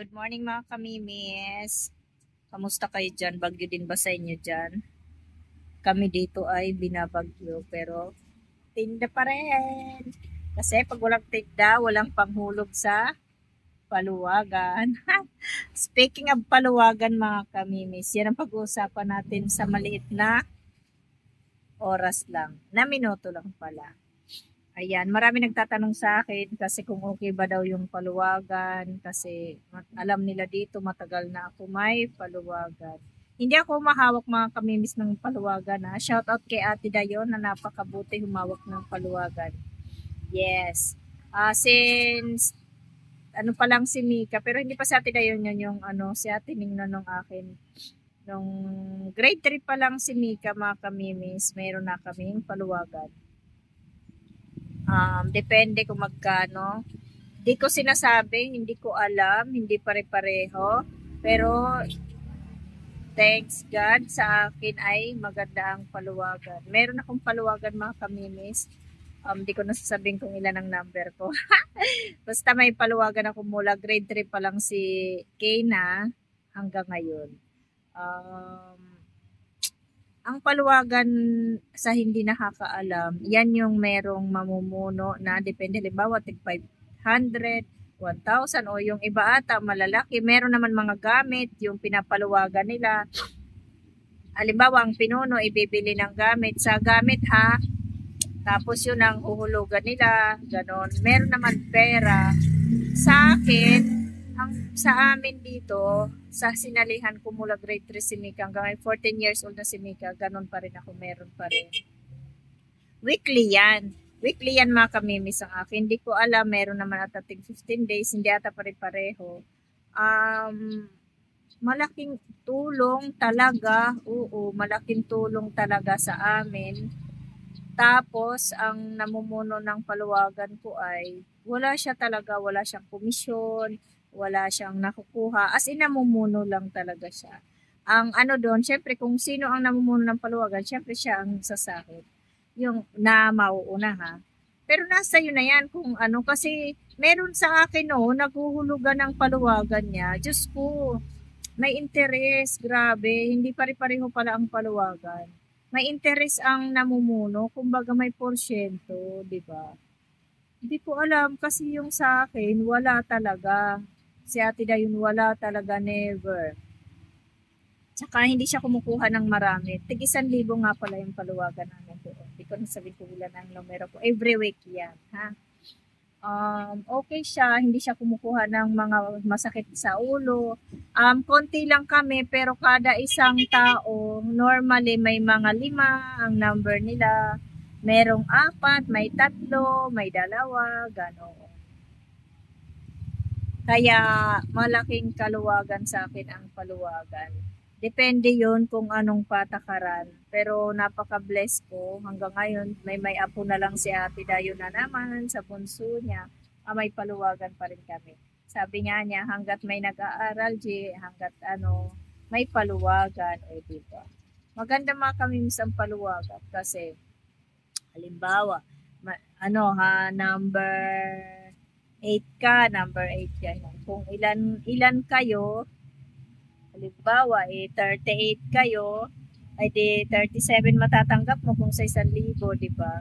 Good morning mga kamimis. Kamusta kayo dyan? Bagyo din ba sa inyo dyan? Kami dito ay binabagyo pero tinda pa rin. Kasi pag walang tinda, walang panghulog sa paluwagan. Speaking of paluwagan mga kamimis, yan ang pag-uusapan natin sa maliit na oras lang. Na minuto lang pala. Ayan, marami nagtatanong sa akin kasi kung okay ba daw yung paluwagan kasi alam nila dito matagal na ako may paluwagan. Hindi ako mahawak mga kamimis ng paluwagan ha. Shout out kay Ate Dayon na napakabuti humawak ng paluwagan. Yes. Since ano pa lang si Mika, pero hindi pa si Ate Dayon yun yung si Ate Ningno nung akin. Nung grade 3 pa lang si Mika mga kamimis, mayroon na kaming paluwagan. Depende kung magkano. Hindi ko sinasabi, hindi ko alam, hindi pare-pareho. Pero, thanks God, sa akin ay maganda ang paluwagan. Meron akong paluwagan mga kamimis. Hindi ko nasasabihin kung ilan ang number ko. Basta may paluwagan ako mula grade 3 pa lang si Kena hanggang ngayon. Ang paluwagan sa hindi nakakaalam, yan yung merong mamumuno na depende, halimbawa, tig 500, 1,000 o yung iba ata malalaki. Meron naman mga gamit, yung pinapaluwagan nila. Halimbawa, ang pinuno, ibibili ng gamit sa gamit ha. Tapos yun ang uhulugan nila, ganon. Meron naman pera. Sa akin, sa amin dito, sa sinalihan ko mula grade 3 si Mika hanggang 14 years old na si Mika, ganun pa rin ako, meron pa rin. Weekly yan. Weekly yan mga kamimis ang akin. Hindi ko alam, meron naman ata 15 days, hindi ata pare-pareho. Malaking tulong talaga, oo, malaking tulong talaga sa amin. Tapos, ang namumuno ng paluwagan ko ay, wala siya talaga, wala siyang komisyon, wala siyang nakukuha. As in, namumuno lang talaga siya. Ang ano doon, syempre kung sino ang namumuno ng paluwagan, syempre siya ang sasahod. Yung na mauuna ha. Pero nasa yun na yan kung ano, kasi meron sa akin no, naghuhulugan ng paluwagan niya. Diyos ko, may interest, grabe. Hindi pare-pareho pala ang paluwagan. May interest ang namumuno, kumbaga may porsyento, di ba? Hindi ko alam kasi yung sa akin, wala talaga. Si Ate Dayon wala talaga, never. Tsaka hindi siya kumukuha ng marami. Tig 1,000 nga pala yung paluwagan namin doon. Hindi ko nasabihin kung ilan ang numero ko. Every week yan, ha? Okay siya, hindi siya kumukuha ng mga masakit sa ulo. Konti lang kami, pero kada isang tao, normally may mga 5 ang number nila. Merong 4, may 3, may 2, gano'n. Kaya malaking kaluwagan sa akin ang paluwagan. Depende yun kung anong patakaran. Pero napaka-bless ko. Hanggang ngayon, may apo na lang si Ate Dayo na naman sa bunso niya. May paluwagan pa rin kami. Sabi nga niya, hanggat may nag-aaral, hanggat may paluwagan. Diba? Maganda mga kami sa paluwagan kasi, halimbawa, number 8 ka, number 8 ka. Kung ilan kayo, halimbawa, 38 kayo, ay di 37 matatanggap mo kung sa 1,000, di ba?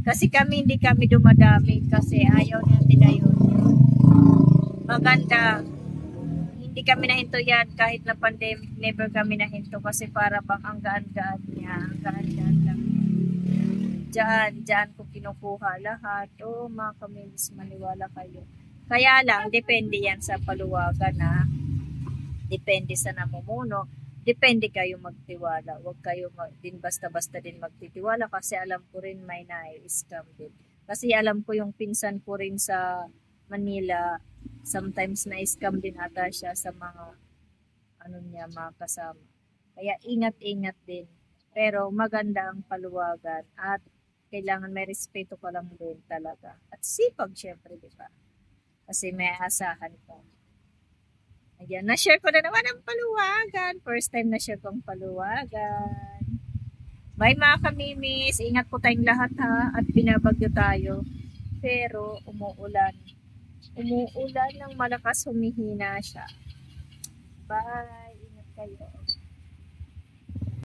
Kasi hindi kami dumadami kasi ayaw niya tinayon. Maganda. Hindi kami nahinto yan kahit na pandemic, never kami nahinto kasi para bang ang gaan-gaan niya, ang gaan-gaan lang. Diyan ko kinukuha lahat. Mga kamilis, maniwala kayo. Kaya lang, depende yan sa paluwagan na. Depende sa namumuno. Depende kayo magtiwala. Huwag kayo din basta-basta din magtitiwala kasi alam ko rin may na-scam din. Kasi alam ko yung pinsan ko rin sa Manila, sometimes na-scam din ata siya sa mga mga kasama. Kaya ingat-ingat din. Pero maganda ang paluwagan at kailangan may respeto ka lang din talaga. At sipag syempre, di ba? Kasi may asahan ka. Ayan, na-share ko na naman ang paluwagan. First time na-share ko ang paluwagan. Bye mga kamimis. Ingat po tayong lahat ha. At binabagyo tayo. Pero umuulan. umuulan ng malakas, humihina siya. Bye! Ingat kayo.